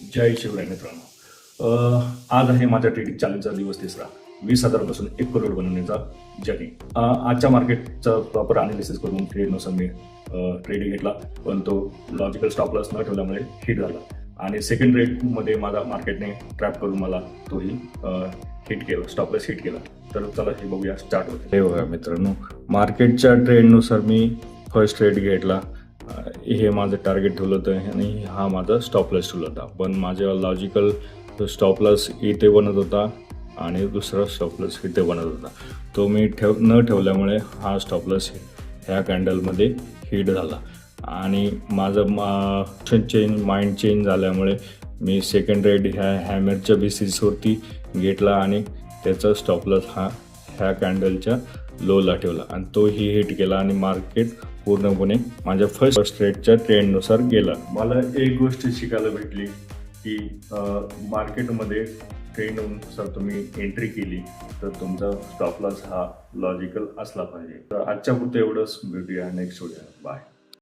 जय शिवराय मित्रांनो. आज आहे माझ्या ट्रेडिंग चॅलेंजचा दिवस 3रा. 20,000 पासून 1 करोड बनवण्याचा जर्नी. आजच्या मार्केटचा प्रॉपर अनालिसिस करून ट्रेडनुसार मी ट्रेड घेतला, पण तो लॉजिकल स्टॉप लॉस न ठेवल्यामुळे हिट झाला आणि सेकंड ट्रेडमध्ये माझा मार्केटने ट्रॅप करून मला तोही हिट केला, स्टॉप लॉस हिट केला. तर चला हे बघूया, स्टार्ट होते. हे बघा मित्रांनो, मार्केटच्या ट्रेंडनुसार मी फर्स्ट ट्रेड घेतला. हे माझं टार्गेट ठेवलं होतं आणि हा माझा स्टॉप लॉस ठेवला होता, पण माझ्या लॉजिकल स्टॉप लॉस इथे बनत होता आणि दुसरा स्टॉप लॉस इथे बनत होता. तो मी न ठेवल्यामुळे हा स्टॉप लॉस ह्या कॅन्डलमध्ये हिट झाला आणि माझं माइंड चेंज झाल्यामुळे मी सेकंड ट्रेड ह्या हॅमरच्या बेसिसवरती घेतला आणि त्याचा स्टॉप लॉस हा ह्या कॅन्डलच्या लोला ठेवला आणि तोही हिट केला आणि मार्केट पूर्णपणे माझ्या फर्स्ट ट्रेडच्या ट्रेंडनुसार गेला. मला एक गोष्ट शिकायला भेटली की मार्केटमध्ये ट्रेंडनुसार तुम्ही एंट्री केली तर तुमचा स्टॉप लॉस हा लॉजिकल असला पाहिजे. तर आजच्या पुरतं एवढंच. भेटूया नेक्स्ट व्हिडिओ. बाय.